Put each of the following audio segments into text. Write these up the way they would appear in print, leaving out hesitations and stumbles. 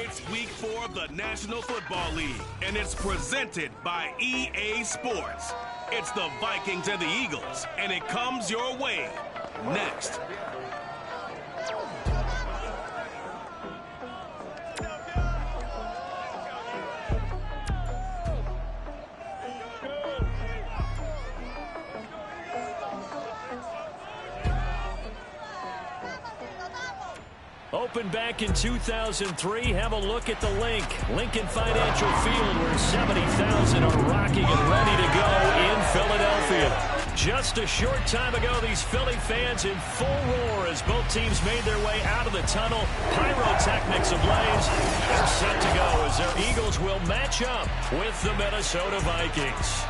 It's week 4 of the National Football League, and it's presented by EA Sports. It's the Vikings and the Eagles, and it comes your way next. Opened back in 2003, have a look at the link. Lincoln Financial Field, where 70,000 are rocking and ready to go in Philadelphia. Just a short time ago, these Philly fans in full roar as both teams made their way out of the tunnel. Pyrotechnics ablaze. They're set to go as their Eagles will match up with the Minnesota Vikings.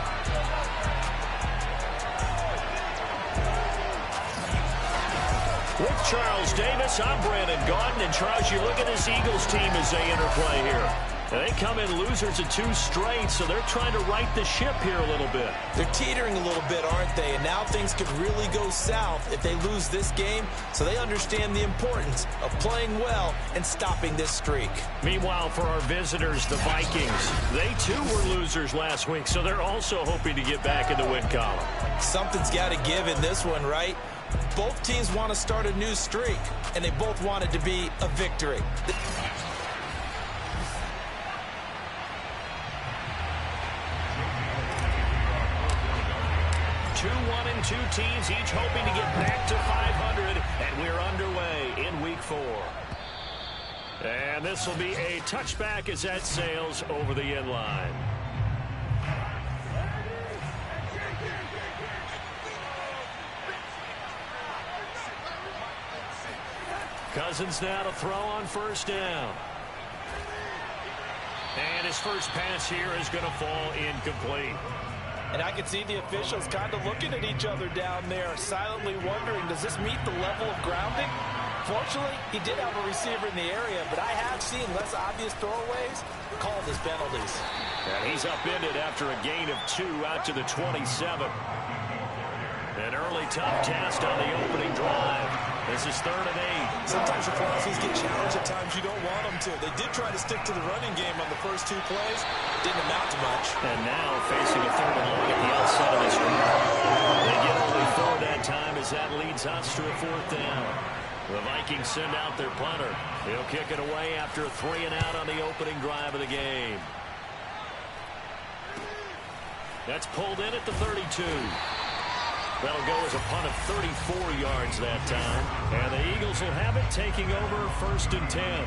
With Charles Davis, I'm Brandon Gaudin. And Charles, you look at this Eagles team as they interplay here. Now, they come in losers of 2 straight, so they're trying to right the ship here a little bit. They're teetering a little bit, aren't they? And now things could really go south if they lose this game, so they understand the importance of playing well and stopping this streak. Meanwhile, for our visitors, the Vikings, they too were losers last week, so they're also hoping to get back in the win column. Something's got to give in this one, right? Both teams want to start a new streak, and they both want it to be a victory. 2-1-2 teams, each hoping to get back to 500, and we're underway in week 4. And this will be a touchback as that sails over the end line. Cousins now to throw on first down. And his first pass here is going to fall incomplete. And I can see the officials kind of looking at each other down there, silently wondering, does this meet the level of grounding? Fortunately, he did have a receiver in the area, but I have seen less obvious throwaways called as penalties. And he's upended after a gain of 2 out to the 27. An early tough test on the opening drive. This is 3rd and 8. Sometimes your philosophies get challenged. At times you don't want them to. They did try to stick to the running game on the first 2 plays. Didn't amount to much. And now facing a 3rd and long at the outside of this drive. They get only 4 that time as that leads us to a 4th down. The Vikings send out their punter. He'll kick it away after a 3 and out on the opening drive of the game. That's pulled in at the 32. That'll go as a punt of 34 yards that time. And the Eagles will have it, taking over 1st and 10.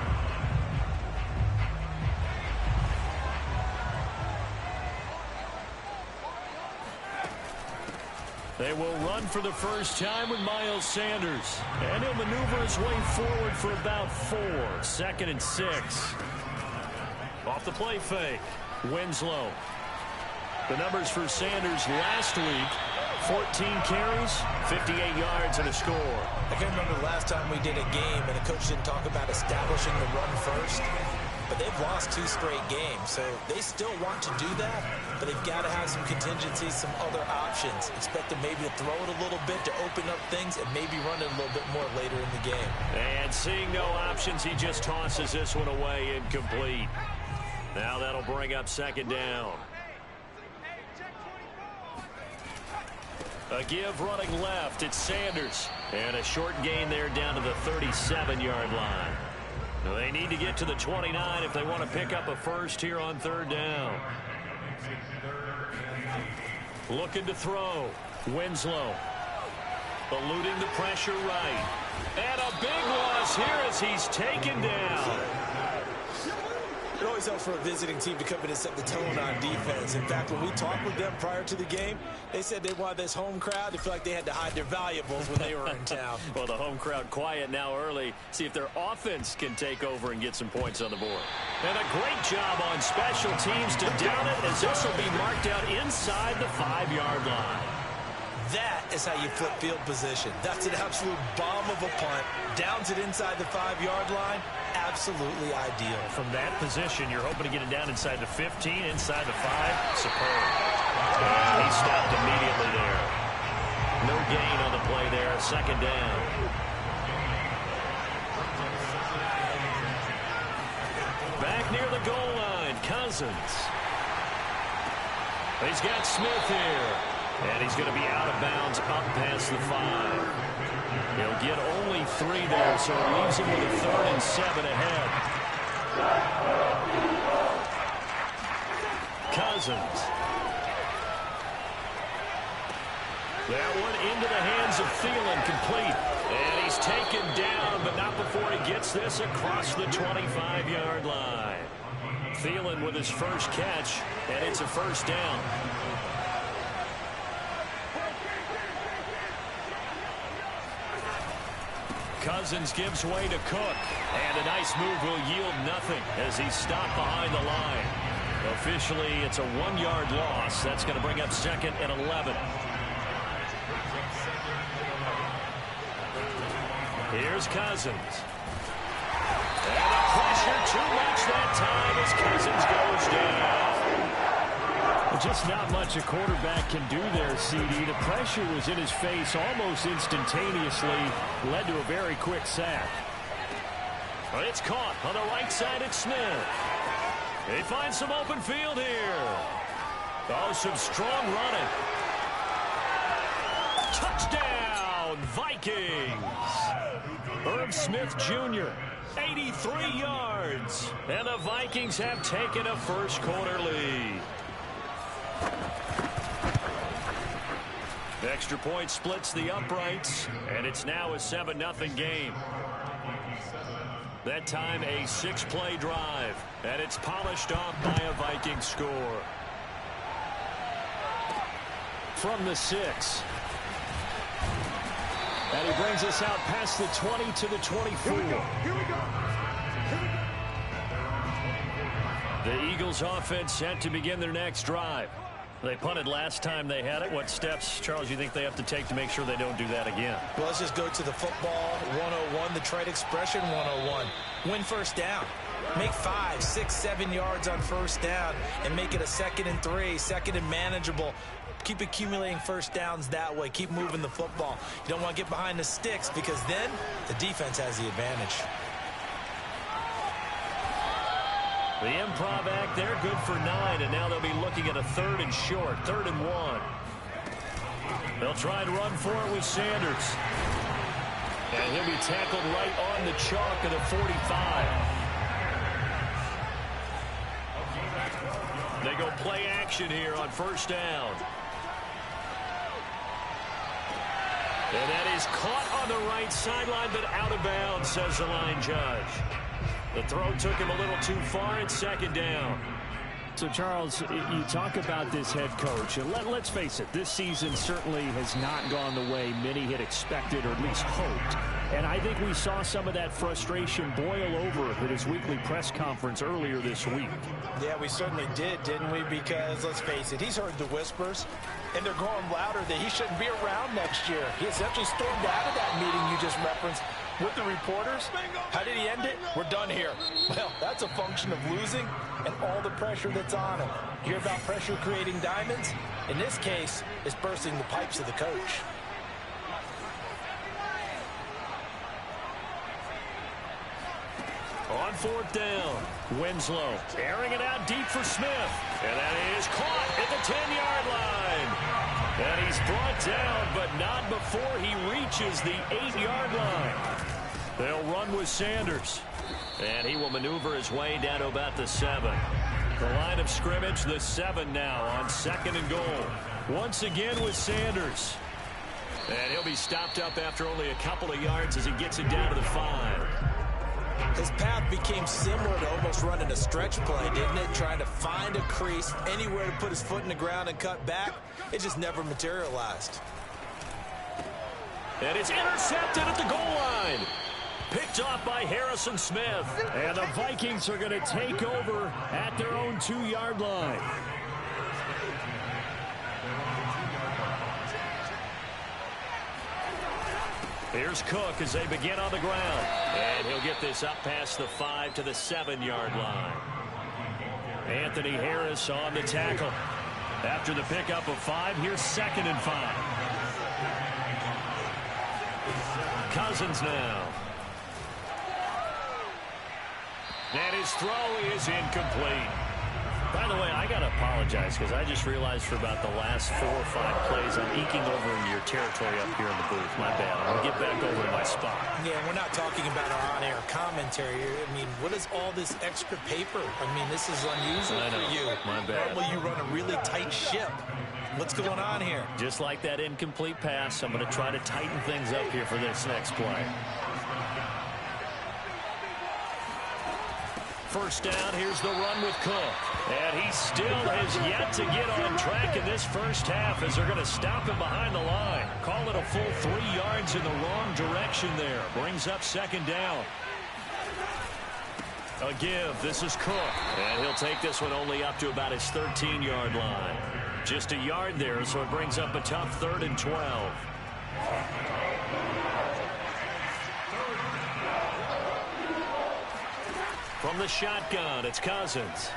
They will run for the first time with Miles Sanders. And he'll maneuver his way forward for about 4. 2nd and 6. Off the play fake. Winslow. The numbers for Sanders last week: 14 carries, 58 yards, and a score. I can remember the last time we did a game and the coach didn't talk about establishing the run first. But they've lost 2 straight games, so they still want to do that. But they've got to have some contingencies, some other options. Expect them maybe to throw it a little bit to open up things and maybe run it a little bit more later in the game. And seeing no options, he just tosses this one away incomplete. Now that'll bring up 2nd down. A give running left. It's Sanders. And a short gain there down to the 37-yard line. Now they need to get to the 29 if they want to pick up a first here on 3rd down. Looking to throw. Winslow. Eluding the pressure right. And a big loss here as he's taken down. It always helps for a visiting team to come in and set the tone on defense. In fact, when we talked with them prior to the game, they said they wanted this home crowd. They feel like they had to hide their valuables when they were in town. Well, the home crowd quiet now early. See if their offense can take over and get some points on the board. And a great job on special teams to down it, as this will be marked out inside the 5-yard line. That is how you flip field position. That's an absolute bomb of a punt. Downs it inside the 5-yard line. Absolutely ideal. From that position, you're hoping to get it down inside the 15, inside the 5. Superb. And he stopped immediately there. No gain on the play there. 2nd down. near the goal line. Cousins. He's got Smith here. And he's going to be out of bounds up past the 5. He'll get only 3 there, so it leaves him with a 3rd and 7 ahead. Cousins. That one into the hands of Thielen, complete. And he's taken down, but not before he gets this across the 25-yard line. Thielen with his first catch, and it's a first down. Cousins gives way to Cook, and a nice move will yield nothing as he's stopped behind the line. Officially, it's a 1-yard loss. That's going to bring up 2nd and 11. Here's Cousins. And the pressure too much that time as Cousins goes down. Just not much a quarterback can do there, CD. The pressure was in his face almost instantaneously. Led to a very quick sack. But it's caught on the right side at Smith. They find some open field here. Oh, some strong running. Touchdown, Vikings. Irv Smith Jr., 83 yards. And the Vikings have taken a first-quarter lead. Extra point splits the uprights, and it's now a 7-0 game. That time a 6-play drive, and it's polished off by a Viking score. From the 6. And he brings us out past the 20 to the 24. Here we go. The Eagles offense set to begin their next drive. They punted last time they had it. What steps, Charles, you think they have to take to make sure they don't do that again? Well, let's just go to the football 101, the trade expression 101. Win first down. Make 5, 6, 7 yards on first down and make it a 2nd and 3, 2nd and manageable. Keep accumulating first downs that way. Keep moving the football. You don't want to get behind the sticks because then the defense has the advantage. The improv act, they're good for 9, and now they'll be looking at a 3rd and short, 3rd and 1. They'll try and run for it with Sanders. And he'll be tackled right on the chalk of the 45. They go play action here on first down. And that is caught on the right sideline, but out of bounds, says the line judge. The throw took him a little too far. It's 2nd down. So, Charles, you talk about this head coach. And let's face it, this season certainly has not gone the way many had expected or at least hoped. And I think we saw some of that frustration boil over at his weekly press conference earlier this week. Yeah, we certainly did, didn't we? Because, let's face it, he's heard the whispers, and they're growing louder that he shouldn't be around next year. He essentially stormed out of that meeting you just referenced with the reporters. How did he end it? We're done here. Well, that's a function of losing and all the pressure that's on him. You hear about pressure creating diamonds? In this case, it's bursting the pipes of the coach. On 4th down, Winslow airing it out deep for Smith. And that is caught at the 10-yard line. And he's brought down, but not before he reaches the 8-yard line. They'll run with Sanders. And he will maneuver his way down to about the 7. The line of scrimmage, the 7 now on 2nd and goal. Once again with Sanders. And he'll be stopped up after only a couple of yards as he gets it down to the 5. His path became similar to almost running a stretch play, didn't it? Trying to find a crease, anywhere to put his foot in the ground and cut back. It just never materialized. And it's intercepted at the goal line. Picked off by Harrison Smith. And the Vikings are going to take over at their own 2-yard line. Here's Cook as they begin on the ground. And he'll get this up past the 5 to the 7-yard line. Anthony Harris on the tackle. After the pickup of 5, here's 2nd and 5. Cousins now. And his throw is incomplete. By the way, I got to apologize because I just realized for about the last 4 or 5 plays I'm eking over into your territory up here in the booth. My bad. I'm going to get back over to my spot. Yeah, we're not talking about our on-air commentary. I mean, what is all this extra paper? I mean, this is unusual for you. My bad. Normally you run a really tight ship. What's going on here? Just like that incomplete pass, I'm going to try to tighten things up here for this next play. First down, here's the run with Cook. And he still has yet to get on track in this first half as they're going to stop him behind the line. Call it a full 3 yards in the wrong direction there. Brings up second down. A give. This is Cook. And he'll take this one only up to about his 13-yard line. Just a yard there, so it brings up a tough 3rd and 12. From the shotgun, it's Cousins.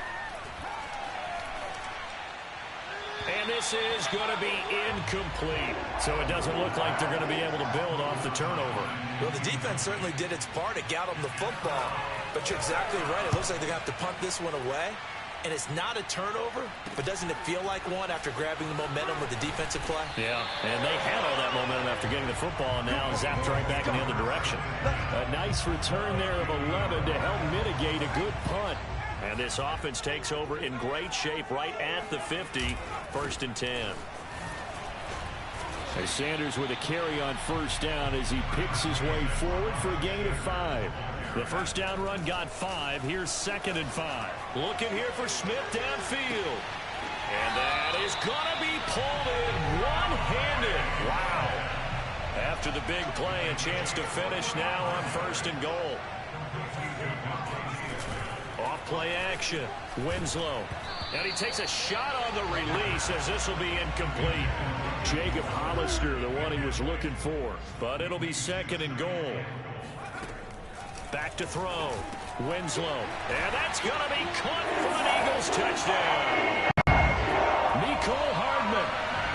And this is going to be incomplete. So it doesn't look like they're going to be able to build off the turnover. Well, the defense certainly did its part. It got them the football. But you're exactly right. It looks like they're going to have to punt this one away. And it's not a turnover, but doesn't it feel like one after grabbing the momentum with the defensive play? Yeah, and they had all that momentum after getting the football, and now zapped right back in the other direction. A nice return there of 11 to help mitigate a good punt. And this offense takes over in great shape right at the 50, 1st and 10. As Sanders with a carry on first down as he picks his way forward for a gain of 5. The first down run got 5. Here's 2nd and 5. Looking here for Smith downfield. And that is going to be pulled in one-handed. Wow. After the big play, a chance to finish now on 1st and goal. Off play action. Winslow. And he takes a shot on the release as this will be incomplete. Jacob Hollister, the one he was looking for. But it'll be 2nd and goal. Back to throw. Winslow. And that's going to be caught for an Eagles touchdown. Mecole Hardman,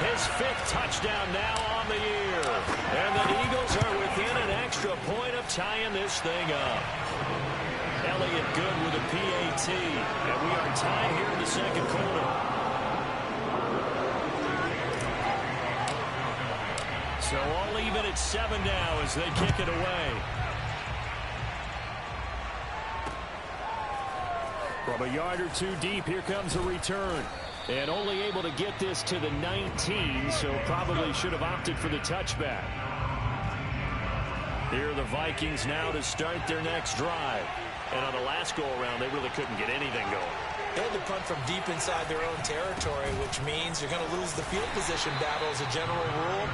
his 5th touchdown now on the year. And the Eagles are within an extra point of tying this thing up. Elliott good with a PAT. And we are tied here in the 2nd quarter. So all even at 7 now as they kick it away. From a yard or 2 deep, here comes a return. And only able to get this to the 19, so probably should have opted for the touchback. Here are the Vikings now to start their next drive. And on the last go-around, they really couldn't get anything going. They had to punt from deep inside their own territory, which means you're going to lose the field position battle as a general rule.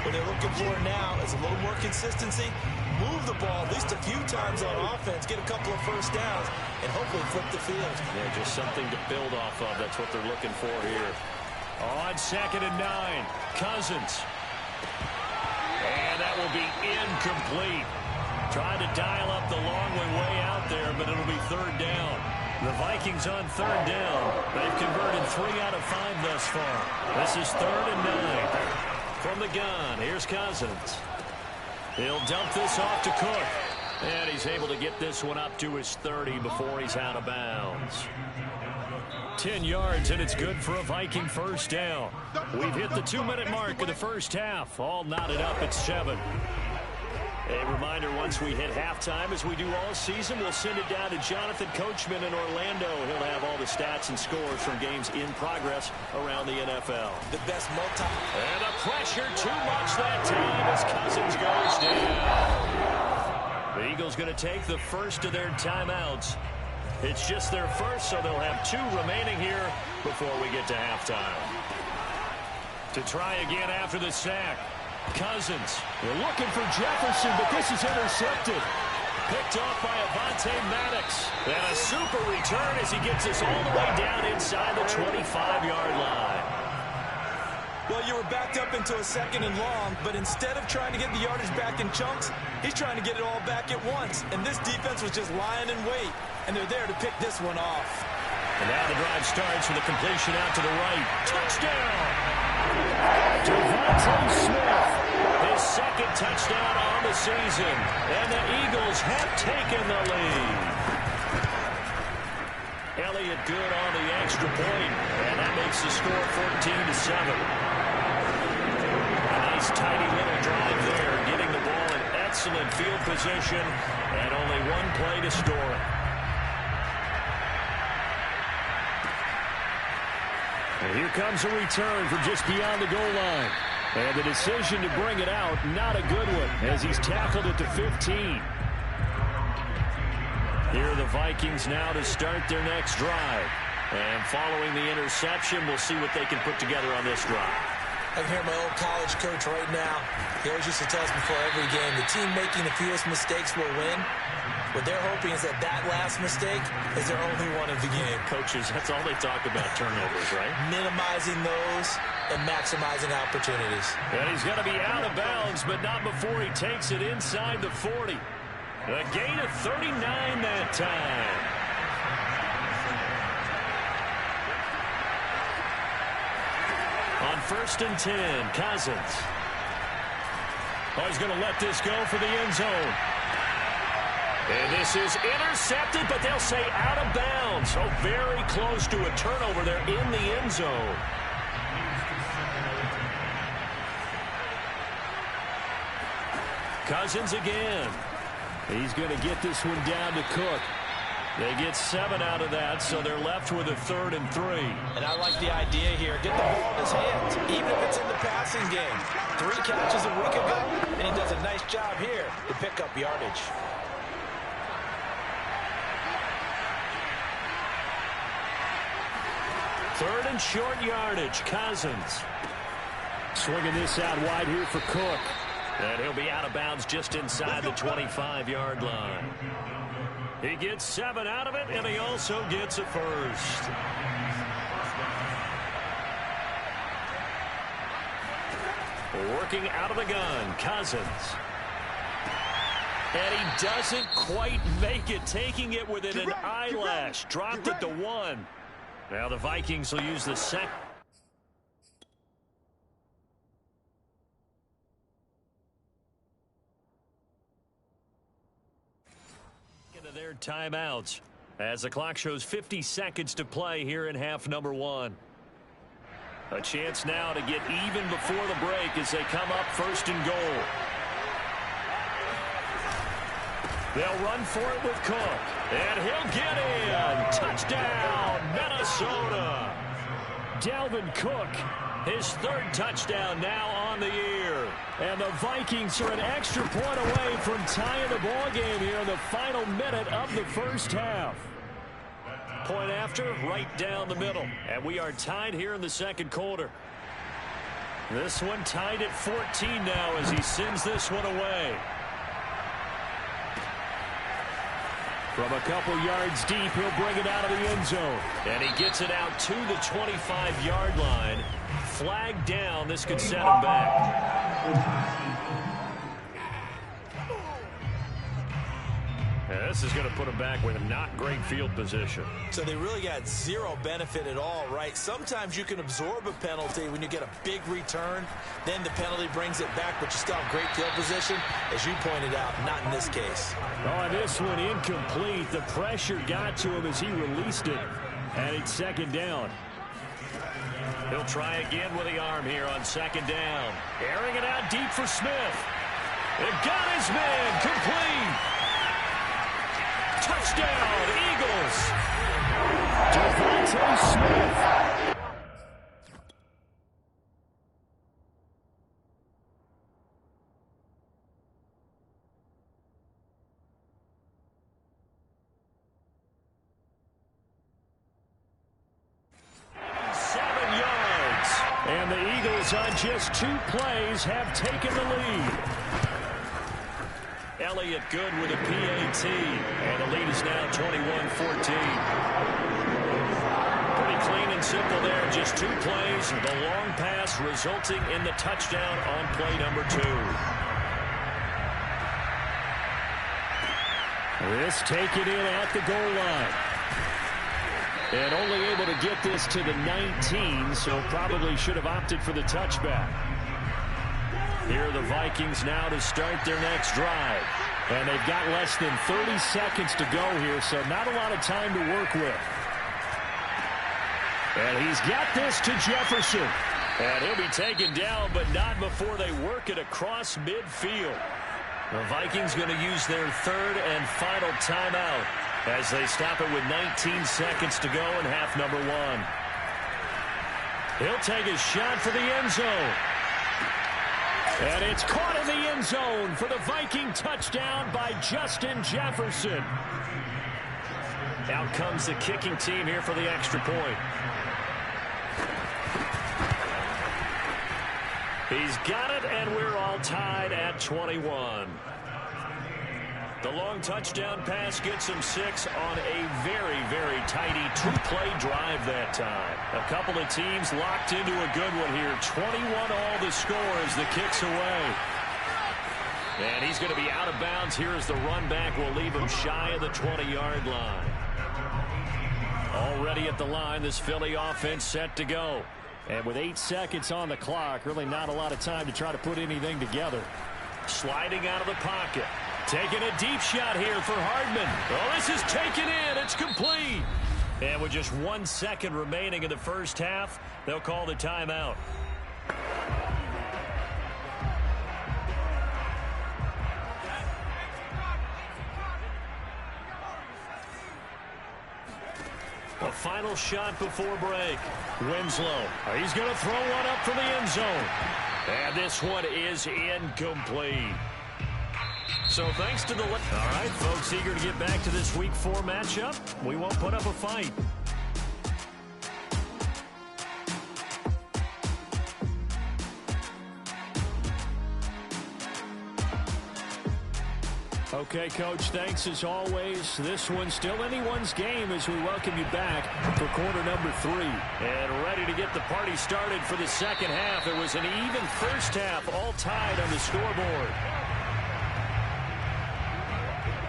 What they're looking for now is a little more consistency, move the ball at least a few times on offense, get a couple of first downs, and hopefully flip the field. Yeah, just something to build off of. That's what they're looking for here. On 2nd and 9, Cousins. And that will be incomplete. Trying to dial up the long way out there, but it'll be 3rd down. The Vikings on 3rd down. They've converted 3 out of 5 thus far. This is 3rd and 9. From the gun, here's Cousins. He'll dump this off to Cook. And he's able to get this one up to his 30 before he's out of bounds. 10 yards, and it's good for a Viking first down. We've hit the 2-minute mark of the first half. All knotted up at 7. A reminder, once we hit halftime, as we do all season, we'll send it down to Jonathan Coachman in Orlando. He'll have all the stats and scores from games in progress around the NFL. The best multi. And the pressure too much that time as Cousins goes down. The Eagles going to take the first of their timeouts. It's just their first, so they'll have 2 remaining here before we get to halftime. To try again after the sack. Cousins. They're looking for Jefferson, but this is intercepted. Picked off by Avonte Maddox. And a super return as he gets this all the way down inside the 25-yard line. Well, you were backed up into a 2nd and long, but instead of trying to get the yardage back in chunks, he's trying to get it all back at once. And this defense was just lying in wait, and they're there to pick this one off. And now the drive starts with a completion out to the right. Touchdown! Devontae Smith. His 2nd touchdown on the season. And the Eagles have taken the lead. Elliott good on the extra point, and that makes the score 14-7. A nice tidy little drive there, getting the ball in excellent field position, and only one play to store it. And here comes a return from just beyond the goal line. And the decision to bring it out, not a good one, as he's tackled it to 15. Here are the Vikings now to start their next drive. And following the interception, we'll see what they can put together on this drive. I can hear my old college coach right now. He always used to tell us before every game, the team making the fewest mistakes will win. What they're hoping is that last mistake is their only one of the game. Coaches, that's all they talk about, turnovers, right? Minimizing those and maximizing opportunities. And he's going to be out of bounds, but not before he takes it inside the 40. A gain of 39 that time. On 1st and 10, Cousins. Oh, he's going to let this go for the end zone. And this is intercepted, but they'll say out of bounds. So very close to a turnover there in the end zone. Cousins again. He's going to get this one down to Cook. They get 7 out of that, so they're left with a 3rd and 3. And I like the idea here. Get the ball in his hands, even if it's in the passing game. 3 catches a week ago, and he does a nice job here to pick up yardage. Third and short yardage, Cousins. Swinging this out wide here for Cook. And he'll be out of bounds just inside the 25-yard line. He gets 7 out of it, and he also gets a first. Working out of the gun, Cousins. And he doesn't quite make it, taking it within an eyelash. Dropped it to 1. Now the Vikings will use the second. Into their timeouts as the clock shows 50 seconds to play here in half number 1. A chance now to get even before the break as they come up 1st and goal. They'll run for it with Cook. And he'll get in. Touchdown, Minnesota. Dalvin Cook, his 3rd touchdown now on the year. And the Vikings are an extra point away from tying the ball game here in the final minute of the first half. Point after, right down the middle. And we are tied here in the second quarter. This one tied at 14 now as he sends this one away. From a couple yards deep, he'll bring it out of the end zone. And he gets it out to the 25-yard line. Flag down. This could set him back. And this is going to put him back with a not great field position. So they really got zero benefit at all, right? Sometimes you can absorb a penalty when you get a big return. Then the penalty brings it back, but you still have great field position. As you pointed out, not in this case. Oh, this one incomplete. The pressure got to him as he released it. And it's 2nd down. He'll try again with the arm here on 2nd down. Airing it out deep for Smith. It got his man complete. Touchdown, Eagles. Devontae Smith. And the Eagles on just 2 plays have taken the lead. Elliott good with a PAT. And the lead is now 21-14. Pretty clean and simple there. Just 2 plays. The long pass resulting in the touchdown on play number 2. This taken in at the goal line. And only able to get this to the 19, so probably should have opted for the touchback. Here are the Vikings now to start their next drive. And they've got less than 30 seconds to go here, so not a lot of time to work with. And he's got this to Jefferson. And he'll be taken down, but not before they work it across midfield. The Vikings going to use their third and final timeout as they stop it with 19 seconds to go in half number 1. He'll take a shot for the end zone. And it's caught in the end zone for the Viking touchdown by Justin Jefferson. Out comes the kicking team here for the extra point. He's got it, and we're all tied at 21. The long touchdown pass gets him 6 on a very, very tidy two-play drive that time. A couple of teams locked into a good one here. 21 all the score as the kick's away. And he's going to be out of bounds here as the run back will leave him shy of the 20-yard line. Already at the line, this Philly offense set to go. And with 8 seconds on the clock, really not a lot of time to try to put anything together. Sliding out of the pocket. Taking a deep shot here for Hardman. Oh, this is taken in. It's complete. And with just 1 second remaining in the first half, they'll call the timeout. A final shot before break. Winslow. He's going to throw one up from the end zone. And this one is incomplete. So thanks to the... All right, folks, eager to get back to this Week 4 matchup. We won't put up a fight. Okay, Coach, thanks as always. This one's still anyone's game as we welcome you back for quarter number 3. And ready to get the party started for the second half. It was an even first half, all tied on the scoreboard.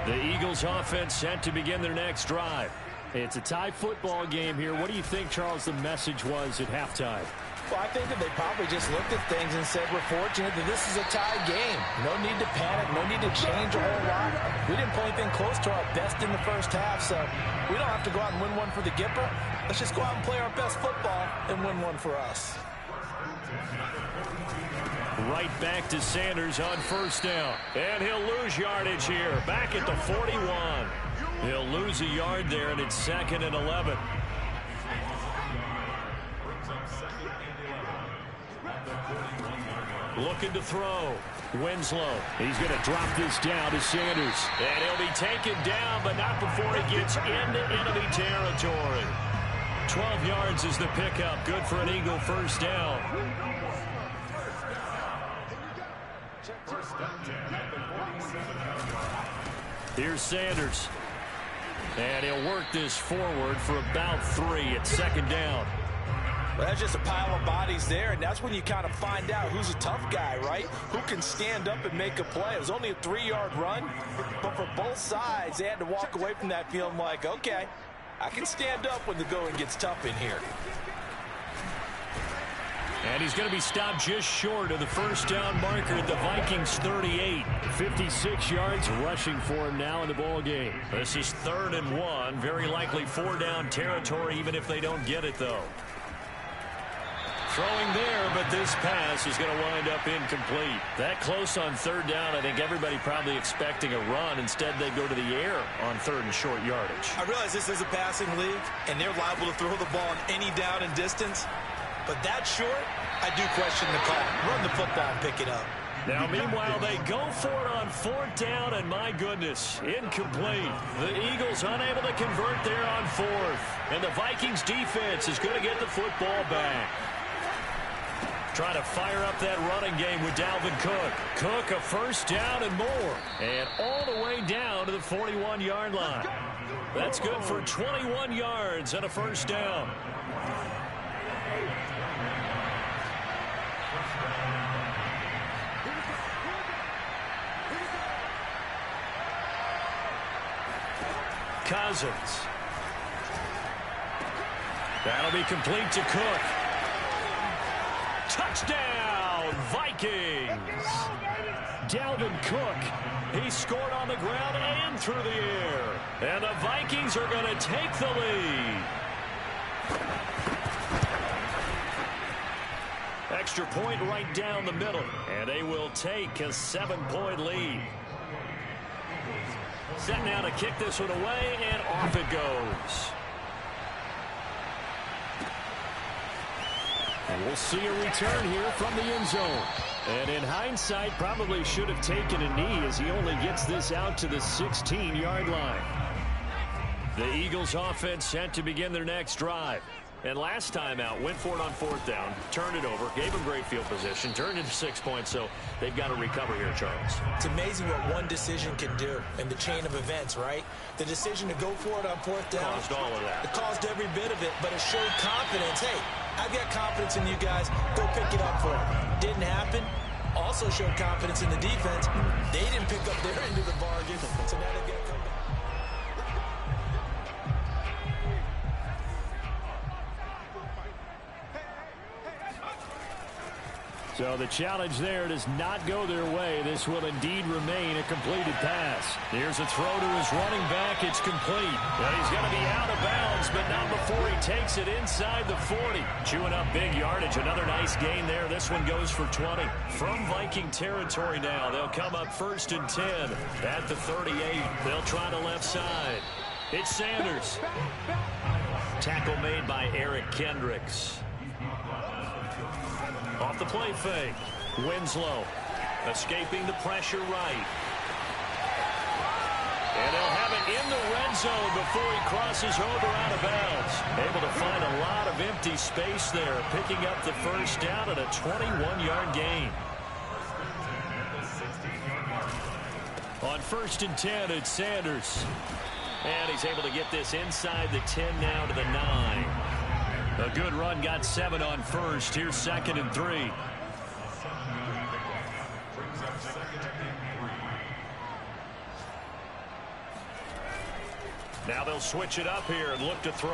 The Eagles offense set to begin their next drive. It's a tie football game here. What do you think, Charles, the message was at halftime? Well, I think that they probably just looked at things and said, we're fortunate that this is a tie game. No need to panic. No need to change a whole lot. We didn't play anything close to our best in the first half, so we don't have to go out and win one for the Gipper. Let's just go out and play our best football and win one for us. Right back to Sanders on first down. And he'll lose yardage here. Back at the 41. He'll lose a yard there, and it's 2nd and 11. Looking to throw. Winslow. He's going to drop this down to Sanders. And he'll be taken down, but not before he gets into enemy territory. 12 yards is the pickup. Good for an Eagle first down. Here's Sanders. And he'll work this forward for about 3 at 2nd down. Well, that's just a pile of bodies there, and that's when you kind of find out who's a tough guy, right? Who can stand up and make a play. It was only a 3-yard run, but for both sides, they had to walk away from that feeling like, okay, I can stand up when the going gets tough in here. And he's going to be stopped just short of the first down marker at the Vikings 38. 56 yards rushing for him now in the ball game. This is 3rd and 1. Very likely 4-down territory, even if they don't get it, though. Throwing there, but this pass is going to wind up incomplete. That close on 3rd down, I think everybody probably expecting a run. Instead, they go to the air on 3rd and short yardage. I realize this is a passing league, and they're liable to throw the ball on any down and distance. But that short, I do question the call. Run the football and pick it up. Now, meanwhile, they go for it on 4th down, and my goodness, incomplete. The Eagles unable to convert there on 4th. And the Vikings defense is going to get the football back. Trying to fire up that running game with Dalvin Cook. Cook a first down and more. And all the way down to the 41-yard line. That's good for 21 yards and a first down. Cousins. That'll be complete to Cook. Touchdown, Vikings. Dalvin Cook. He scored on the ground and through the air. And the Vikings are going to take the lead. Extra point right down the middle, and they will take a 7-point lead. Set now to kick this one away, and off it goes. And we'll see a return here from the end zone. And in hindsight, probably should have taken a knee as he only gets this out to the 16-yard line. The Eagles offense set to begin their next drive. And last time out, went for it on 4th down, turned it over, gave them great field position, turned into 6 points, so they've got to recover here, Charles. It's amazing what one decision can do in the chain of events, right? The decision to go for it on 4th down. Caused all of that. It caused every bit of it, but it showed confidence. Hey, I've got confidence in you guys. Go pick it up for me. Didn't happen. Also showed confidence in the defense. They didn't pick up their end of the bargain, so now they've got to come back. So the challenge there does not go their way. This will indeed remain a completed pass. Here's a throw to his running back. It's complete. Well, he's going to be out of bounds, but not before he takes it inside the 40. Chewing up big yardage. Another nice gain there. This one goes for 20. From Viking territory now, they'll come up 1st and 10 at the 38. They'll try the left side. It's Sanders. Tackle made by Eric Kendricks. Off the play fake. Winslow escaping the pressure right. And they'll have it in the red zone before he crosses over out of bounds. Able to find a lot of empty space there, picking up the 1st down at a 21-yard gain. On 1st and 10, it's Sanders. And he's able to get this inside the 10 now to the 9. A good run, got 7 on 1st. Here's 2nd and 3. Now they'll switch it up here and look to throw.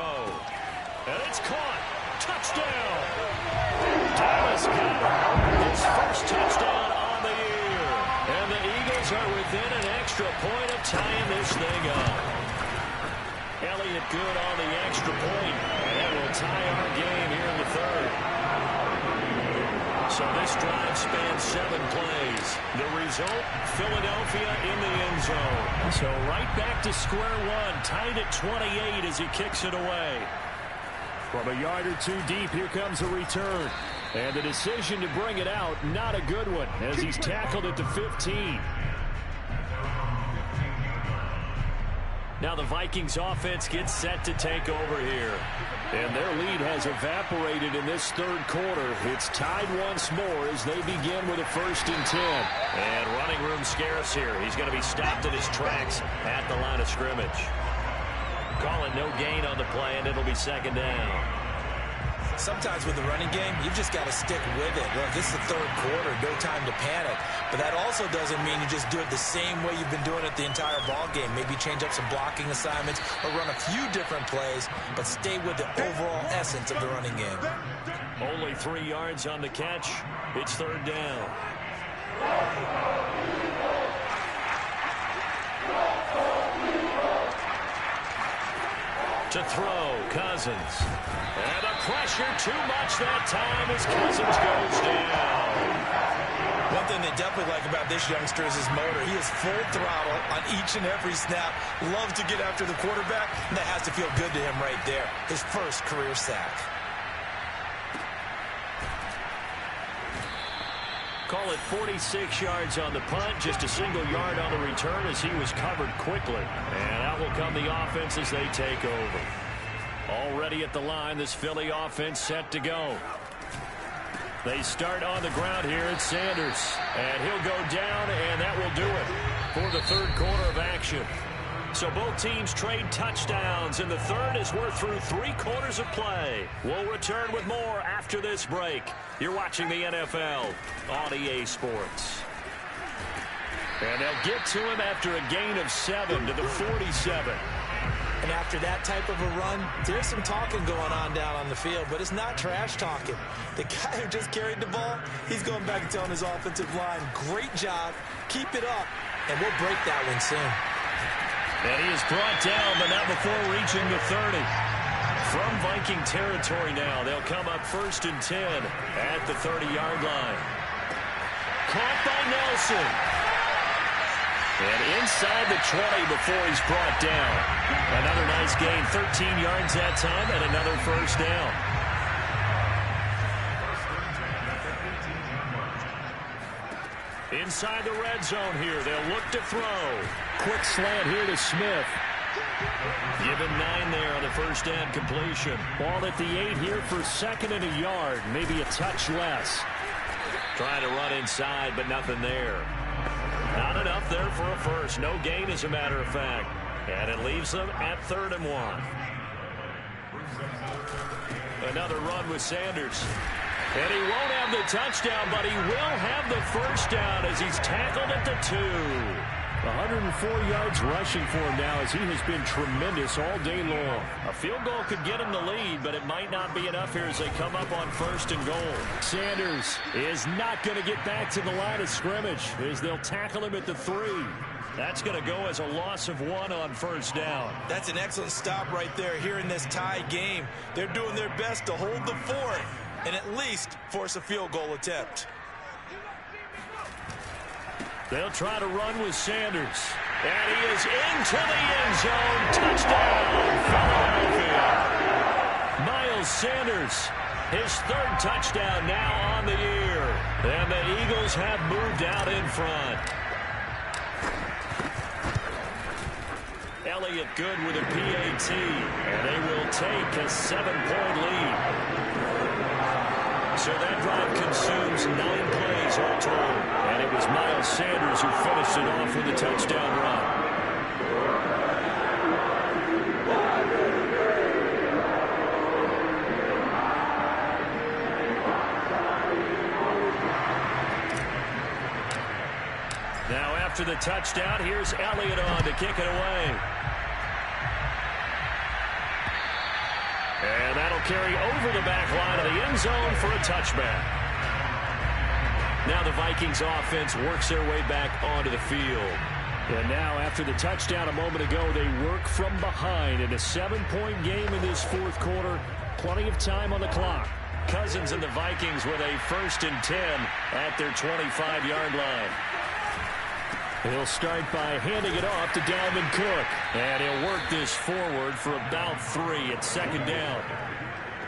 And it's caught. Touchdown. Dallas got his first touchdown on the year. And the Eagles are within an extra point of tying this thing up. Elliott good on the extra point. And that will tie our game here in the 3rd. So this drive spans 7 plays. The result, Philadelphia in the end zone. So right back to square one, tied at 28 as he kicks it away. From a yard or 2 deep, here comes a return. And the decision to bring it out, not a good one, as he's tackled at the 15. Now the Vikings offense gets set to take over here. And their lead has evaporated in this 3rd quarter. It's tied once more as they begin with a 1st and 10. And running room scarce here. He's going to be stopped in his tracks at the line of scrimmage. Calling no gain on the play, and it'll be 2nd down. Sometimes with the running game, you've just got to stick with it. Look, this is the 3rd quarter, no time to panic. But that also doesn't mean you just do it the same way you've been doing it the entire ball game. Maybe change up some blocking assignments or run a few different plays, but stay with the overall essence of the running game. Only 3 yards on the catch. It's 3rd down. To throw, Cousins. And the pressure too much that time as Cousins goes down. One thing they definitely like about this youngster is his motor. He is full throttle on each and every snap. Loves to get after the quarterback, and that has to feel good to him right there. His first career sack. Call it 46 yards on the punt, just a single yard on the return as he was covered quickly. And out will come the offense as they take over. Already at the line, this Philly offense set to go. They start on the ground here. It's Sanders. And he'll go down, and that will do it for the 3rd quarter of action. So both teams trade touchdowns, and the 3rd as we're through 3 quarters of play. We'll return with more after this break. You're watching the NFL on EA Sports. And they'll get to him after a gain of 7 to the 47. And after that type of a run, there's some talking going on down on the field, but it's not trash talking. The guy who just carried the ball, he's going back and telling his offensive line, great job, keep it up, and we'll break that one soon. And he is brought down, but not before reaching the 30. from Viking territory now. They'll come up 1st and 10 at the 30-yard line. Caught by Nelson. And inside the 20 before he's brought down. Another nice gain, 13 yards that time, and another first down. Inside the red zone here, they'll look to throw. Quick slant here to Smith. Give him 9 there on the first down completion. Ball at the 8 here for 2nd and a yard, maybe a touch less. Trying to run inside, but nothing there. Not enough there for a first. No gain, as a matter of fact. And it leaves them at 3rd and 1. Another run with Sanders. And he won't have the touchdown, but he will have the first down as he's tackled at the 2. 104 yards rushing for him now as he has been tremendous all day long. A field goal could get him the lead, but it might not be enough here as they come up on 1st and goal. Sanders is not going to get back to the line of scrimmage as they'll tackle him at the 3. That's going to go as a loss of 1 on 1st down. That's an excellent stop right there here in this tie game. They're doing their best to hold the fort and at least force a field goal attempt. They'll try to run with Sanders. And he is into the end zone. Touchdown, Philadelphia. Miles Sanders, his 3rd touchdown now on the year. And the Eagles have moved out in front. Elliott good with a PAT. And they will take a 7-point lead. So that drive consumes 9 plays all told. And it was Miles Sanders who finished it off with a touchdown run. Now after the touchdown, here's Elliott on to kick it away. And that'll carry over the back line of the end zone for a touchback. Now the Vikings offense works their way back onto the field. And now after the touchdown a moment ago, they work from behind in a 7-point game in this 4th quarter. Plenty of time on the clock. Cousins and the Vikings with a 1st and 10 at their 25-yard line. He'll start by handing it off to Dalvin Cook. And he'll work this forward for about 3 at 2nd down.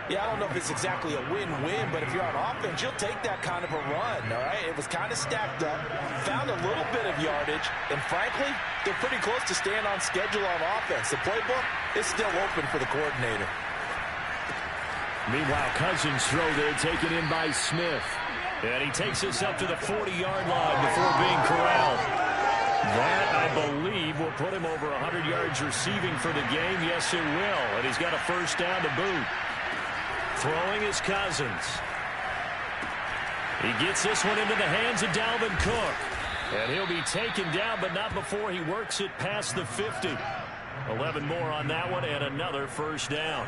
Yeah, I don't know if it's exactly a win-win, but if you're on offense, you'll take that kind of a run, all right? It was kind of stacked up, found a little bit of yardage, and frankly, they're pretty close to staying on schedule on offense. The playbook is still open for the coordinator. Meanwhile, Cousins' throw there taken in by Smith. And he takes us up to the 40-yard line before being corralled. That, I believe, will put him over 100 yards receiving for the game. Yes, it will. And he's got a first down to boot. Throwing is Cousins. He gets this one into the hands of Dalvin Cook. And he'll be taken down, but not before he works it past the 50. 11 more on that one and another first down.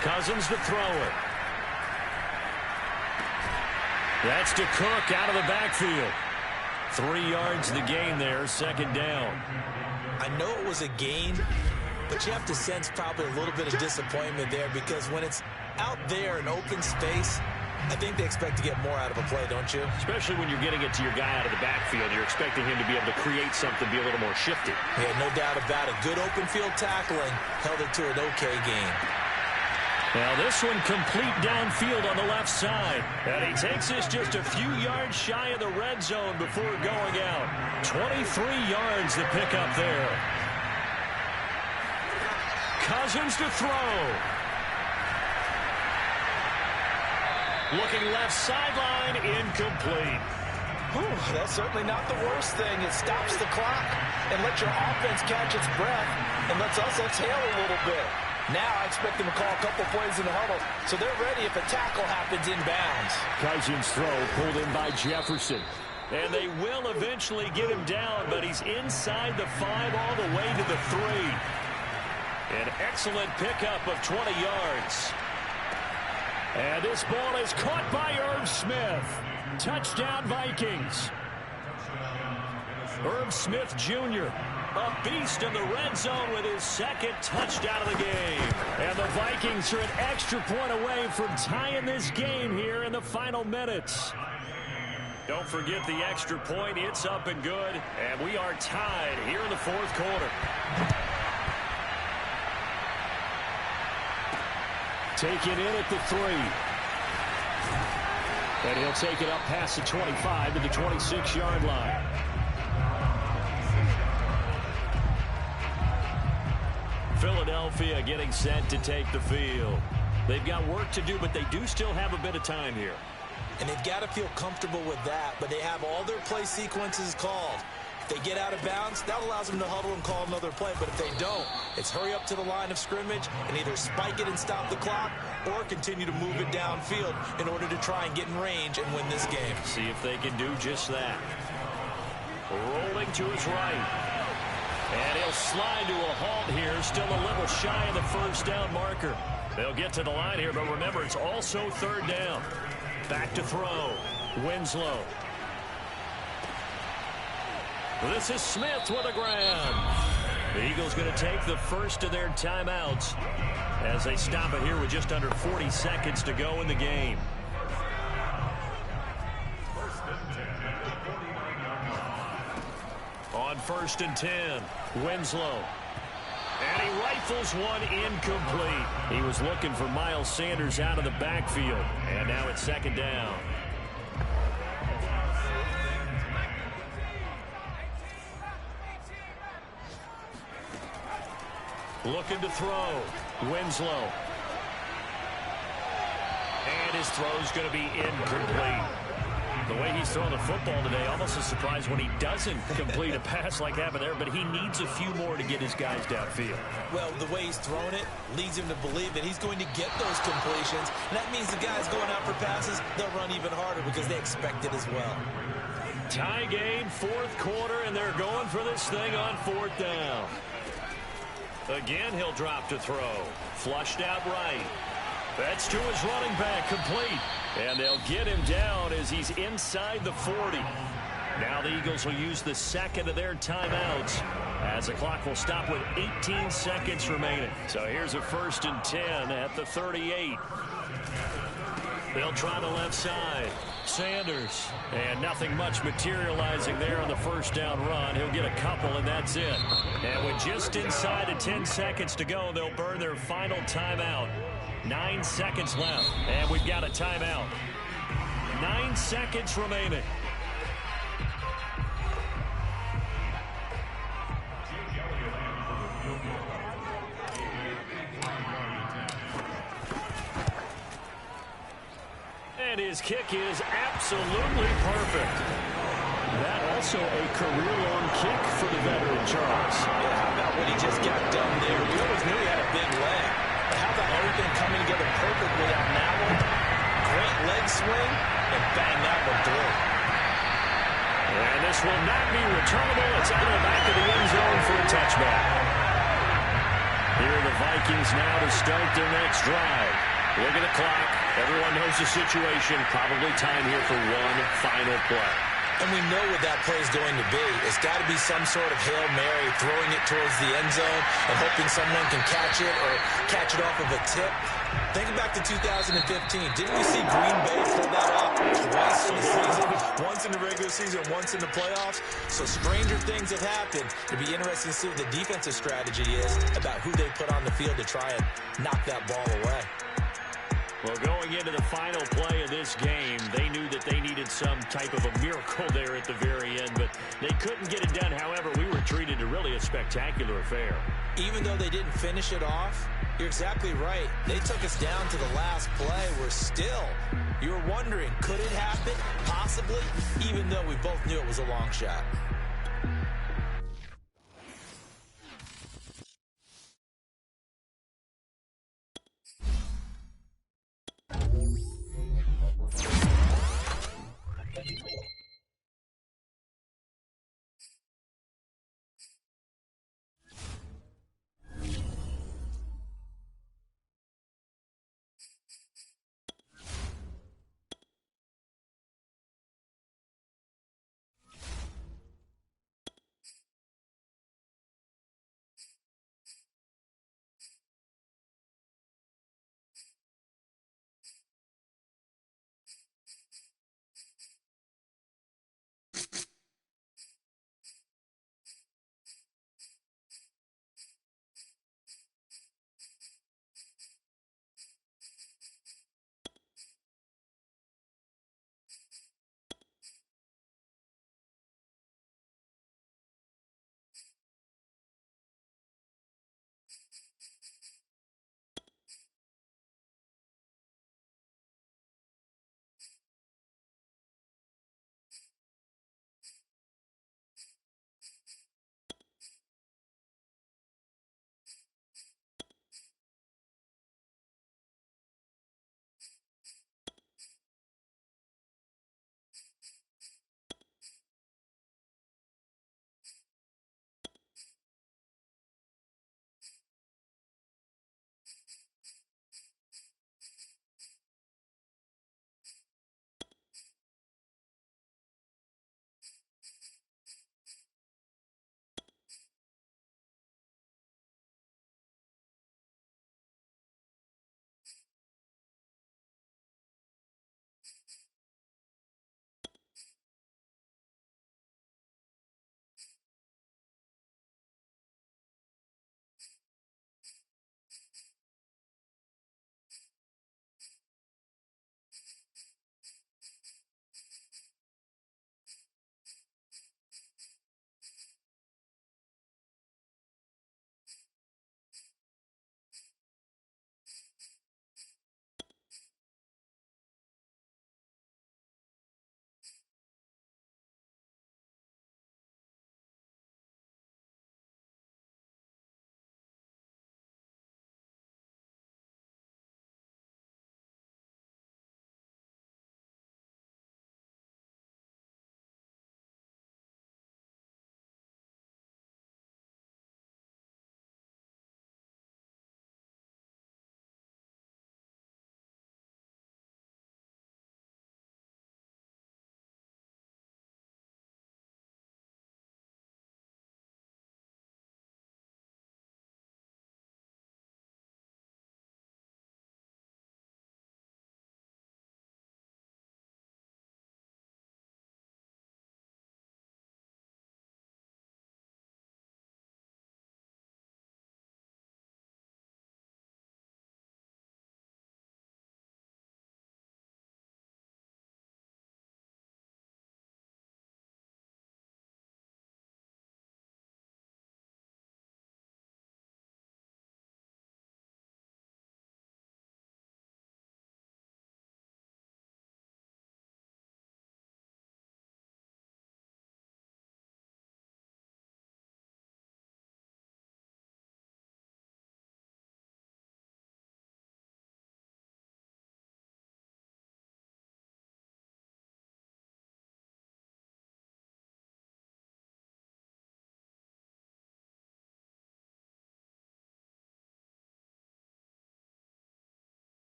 Cousins to throw it. That's to Cook out of the backfield. 3 yards the gain there, 2nd down. I know it was a gain, but you have to sense probably a little bit of disappointment there because when it's out there in open space, I think they expect to get more out of a play, don't you? Especially when you're getting it to your guy out of the backfield. You're expecting him to be able to create something, be a little more shifty. Yeah, no doubt about it. Good open field tackling held it to an okay gain. Now this one complete downfield on the left side. And he takes this just a few yards shy of the red zone before going out. 23 yards to pick up there. Cousins to throw. Looking left sideline, incomplete. Whew, that's certainly not the worst thing. It stops the clock and lets your offense catch its breath and lets us exhale a little bit. Now I expect them to call a couple plays in the huddle, so they're ready if a tackle happens inbounds. Cousins' throw pulled in by Jefferson. And they will eventually get him down, but he's inside the 5 all the way to the 3. An excellent pickup of 20 yards. And this ball is caught by Irv Smith. Touchdown, Vikings. Herb Smith Jr., a beast in the red zone with his second touchdown of the game. And the Vikings are an extra point away from tying this game here in the final minutes. Don't forget the extra point. It's up and good. And we are tied here in the fourth quarter. Taken in at the 3. And he'll take it up past the 25 to the 26-yard line. Philadelphia getting set to take the field. They've got work to do, but they do still have a bit of time here. And they've got to feel comfortable with that, but they have all their play sequences called. If they get out of bounds, that allows them to huddle and call another play, but if they don't, it's hurry up to the line of scrimmage and either spike it and stop the clock or continue to move it downfield in order to try and get in range and win this game. See if they can do just that. Rolling to his right. And he'll slide to a halt here, still a little shy of the first down marker. They'll get to the line here, but remember, it's also third down. Back to throw. Winslow. This is Smith with a grab. The Eagles going to take the first of their timeouts as they stop it here with just under 40 seconds to go in the game. On 1st and 10, Winslow. And he rifles one incomplete. He was looking for Miles Sanders out of the backfield. And now it's second down. Looking to throw. Winslow. And his throw's going to be incomplete. The way he's throwing the football today, almost a surprise when he doesn't complete a pass like happened there, but he needs a few more to get his guys downfield. Well, the way he's throwing it leads him to believe that he's going to get those completions, and that means the guys going out for passes, they'll run even harder because they expect it as well. Tie game, fourth quarter, and they're going for this thing on fourth down. Again, he'll drop to throw. Flushed out right. That's to his running back, complete. And they'll get him down as he's inside the 40. Now the Eagles will use the second of their timeouts as the clock will stop with 18 seconds remaining. So here's a 1st and 10 at the 38. They'll try the left side. Sanders. And nothing much materializing there on the first down run. He'll get a couple, and that's it. And with just inside of 10 seconds to go, they'll burn their final timeout. 9 seconds left, and we've got a timeout. 9 seconds remaining. And his kick is absolutely perfect. That also a career-long kick for the veteran, Charles. Yeah, how about what he just got done there? We always knew he had a big leg. But how about everything coming together perfectly on that one? Great leg swing, and bang, that one through. And this will not be returnable. It's out of the back of the end zone for a touchback. Here are the Vikings now to start their next drive. Look at the clock. Everyone knows the situation. Probably time here for one final play. And we know what that play is going to be. It's got to be some sort of Hail Mary, throwing it towards the end zone and hoping someone can catch it or catch it off of a tip. Think back to 2015. Didn't we see Green Bay pull that off twice in the season? Once in the regular season, once in the playoffs. So stranger things have happened. It'll be interesting to see what the defensive strategy is about who they put on the field to try and knock that ball away. Well, going into the final play of this game, they knew that they needed some type of a miracle there at the very end, but they couldn't get it done. However, we were treated to really a spectacular affair. Even though they didn't finish it off, you're exactly right. They took us down to the last play. We're still, you were wondering, could it happen? Possibly, even though we both knew it was a long shot.